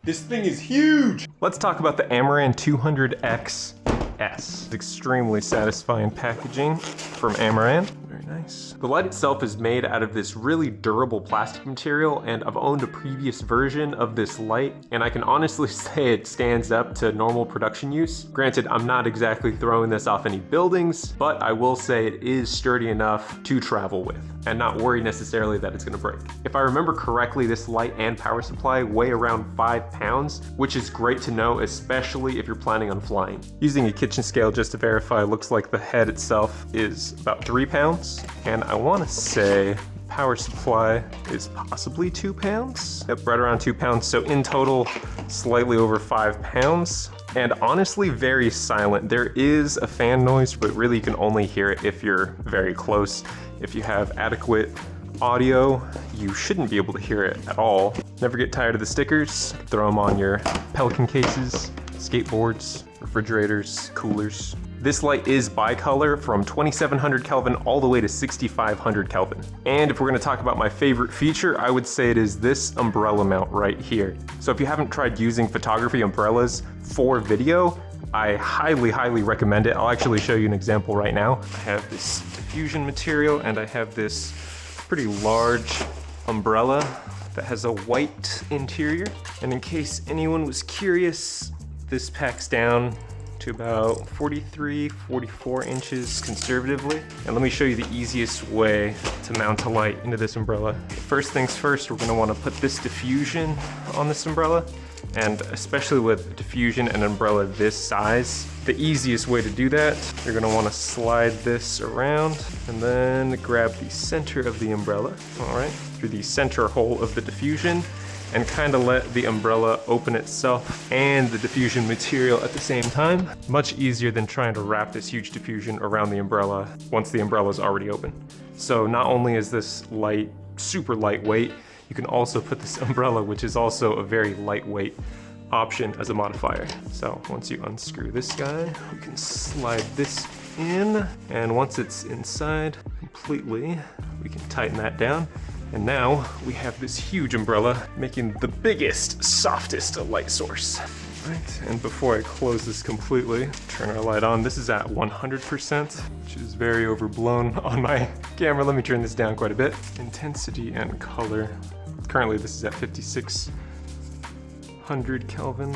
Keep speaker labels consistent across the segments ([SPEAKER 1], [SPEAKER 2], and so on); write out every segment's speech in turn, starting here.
[SPEAKER 1] This thing is huge! Let's talk about the Amaran 200XS. Extremely satisfying packaging from Amaran. Very nice. The light itself is made out of this really durable plastic material, and I've owned a previous version of this light, and I can honestly say it stands up to normal production use. Granted, I'm not exactly throwing this off any buildings, but I will say it is sturdy enough to travel with and not worry necessarily that it's gonna break. If I remember correctly, this light and power supply weigh around 5 pounds, which is great to know, especially if you're planning on flying. Using a kitchen scale just to verify, looks like the head itself is about 3 pounds, and I wanna say power supply is possibly 2 pounds. Yep, right around 2 pounds. So in total, slightly over 5 pounds. And honestly, very silent. There is a fan noise, but really you can only hear it if you're very close. If you have adequate audio, you shouldn't be able to hear it at all. Never get tired of the stickers. Throw them on your Pelican cases, skateboards, refrigerators, coolers. This light is bicolor from 2700 Kelvin all the way to 6500 Kelvin. And if we're gonna talk about my favorite feature, I would say it is this umbrella mount right here. So if you haven't tried using photography umbrellas for video, I highly, highly recommend it. I'll actually show you an example right now. I have this diffusion material and I have this pretty large umbrella that has a white interior. And in case anyone was curious, this packs down to about 43, 44 inches conservatively. And let me show you the easiest way to mount a light into this umbrella. First things first, we're gonna wanna put this diffusion on this umbrella. And especially with diffusion and umbrella this size, the easiest way to do that, you're gonna wanna slide this around and then grab the center of the umbrella, all right, through the center hole of the diffusion, and kind of let the umbrella open itself and the diffusion material at the same time. Much easier than trying to wrap this huge diffusion around the umbrella once the umbrella is already open. So not only is this light super lightweight, you can also put this umbrella, which is also a very lightweight option as a modifier. So once you unscrew this guy, you can slide this in, and once it's inside completely, we can tighten that down. And now we have this huge umbrella making the biggest, softest light source. Right, and before I close this completely, turn our light on. This is at 100%, which is very overblown on my camera. Let me turn this down quite a bit. Intensity and color. Currently this is at 5600 Kelvin.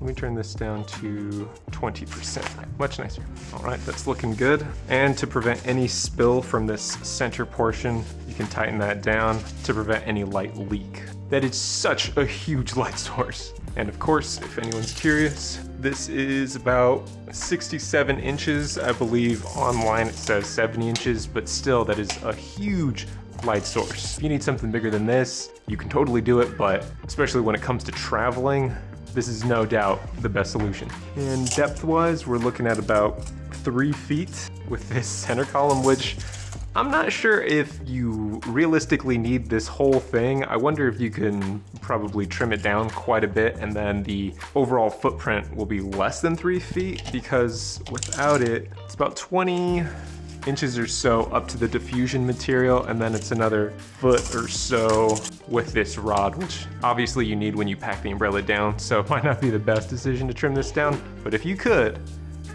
[SPEAKER 1] Let me turn this down to 20%, much nicer. All right, that's looking good. And to prevent any spill from this center portion, you can tighten that down to prevent any light leak. That is such a huge light source. And of course, if anyone's curious, this is about 67 inches. I believe online it says 70 inches, but still that is a huge light source. If you need something bigger than this, you can totally do it, but especially when it comes to traveling, this is no doubt the best solution. And depth-wise, we're looking at about 3 feet with this center column, which I'm not sure if you realistically need this whole thing. I wonder if you can probably trim it down quite a bit, and then the overall footprint will be less than 3 feet, because without it, it's about 20 inches or so up to the diffusion material, and then it's another foot or so with this rod, which obviously you need when you pack the umbrella down, so it might not be the best decision to trim this down, but if you could,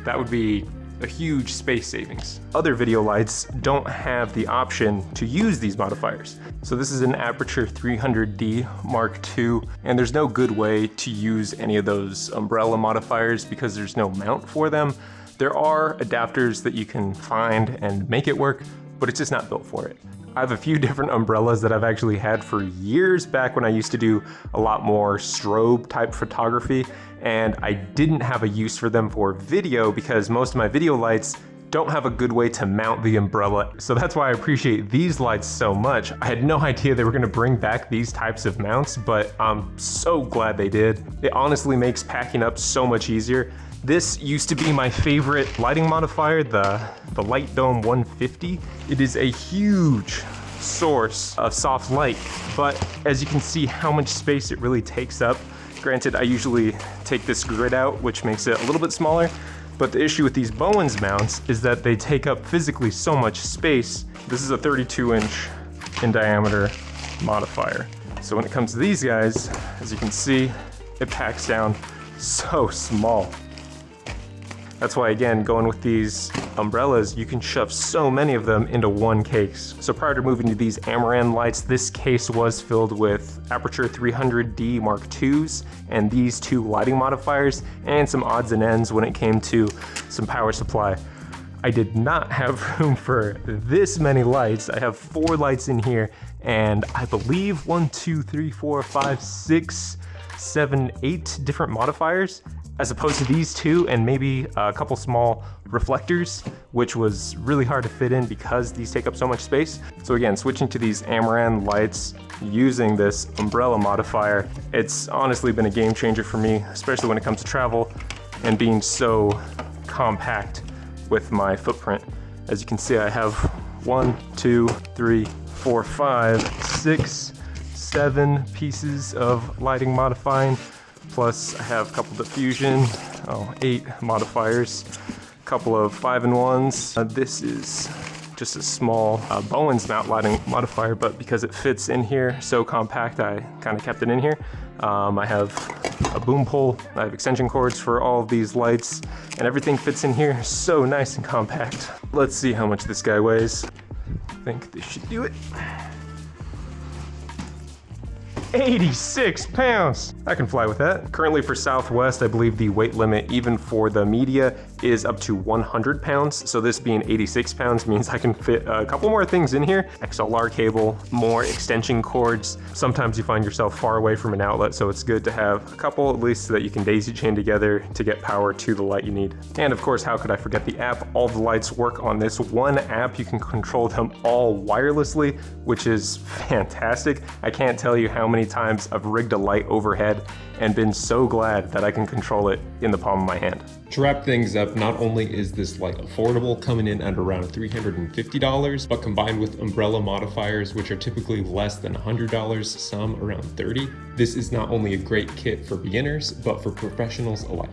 [SPEAKER 1] that would be a huge space savings. Other video lights don't have the option to use these modifiers. So this is an Aperture 300D Mark II, and there's no good way to use any of those umbrella modifiers because there's no mount for them. There are adapters that you can find and make it work, but it's just not built for it. I have a few different umbrellas that I've actually had for years back when I used to do a lot more strobe type photography, and I didn't have a use for them for video because most of my video lights don't have a good way to mount the umbrella. So that's why I appreciate these lights so much. I had no idea they were gonna bring back these types of mounts, but I'm so glad they did. It honestly makes packing up so much easier. This used to be my favorite lighting modifier, the Light Dome 150. It is a huge source of soft light, but as you can see how much space it really takes up. Granted, I usually take this grid out, which makes it a little bit smaller, but the issue with these Bowens mounts is that they take up physically so much space. This is a 32-inch in diameter modifier. So when it comes to these guys, as you can see, it packs down so small. That's why, again, going with these umbrellas, you can shove so many of them into one case. So prior to moving to these Amaran lights, this case was filled with Aperture 300D Mark IIs and these two lighting modifiers and some odds and ends when it came to some power supply. I did not have room for this many lights. I have 4 lights in here, and I believe 1, 2, 3, 4, 5, 6, 7, 8 different modifiers, as opposed to these 2 and maybe a couple small reflectors, which was really hard to fit in because these take up so much space. So again, switching to these Amaran lights using this umbrella modifier, it's honestly been a game changer for me, especially when it comes to travel and being so compact with my footprint. As you can see, I have 1, 2, 3, 4, 5, 6, 7 pieces of lighting modifying, plus I have a couple diffusion, 8 modifiers, a couple of 5-in-1s. This is just a small Bowen's mount lighting modifier, but because it fits in here so compact, I kind of kept it in here. I have a boom pole, I have extension cords for all of these lights, and everything fits in here so nice and compact. Let's see how much this guy weighs. I think this should do it. 86 pounds! I can fly with that. Currently for Southwest, I believe the weight limit, even for the media, is up to 100 pounds. So this being 86 pounds means I can fit a couple more things in here. XLR cable, more extension cords. Sometimes you find yourself far away from an outlet, so it's good to have a couple at least so that you can daisy chain together to get power to the light you need. And of course, how could I forget the app? All the lights work on this one app. You can control them all wirelessly, which is fantastic. I can't tell you how many times I've rigged a light overhead and been so glad that I can control it in the palm of my hand.
[SPEAKER 2] To wrap things up, not only is this light affordable, coming in at around $350, but combined with umbrella modifiers, which are typically less than $100, some around $30, this is not only a great kit for beginners, but for professionals alike.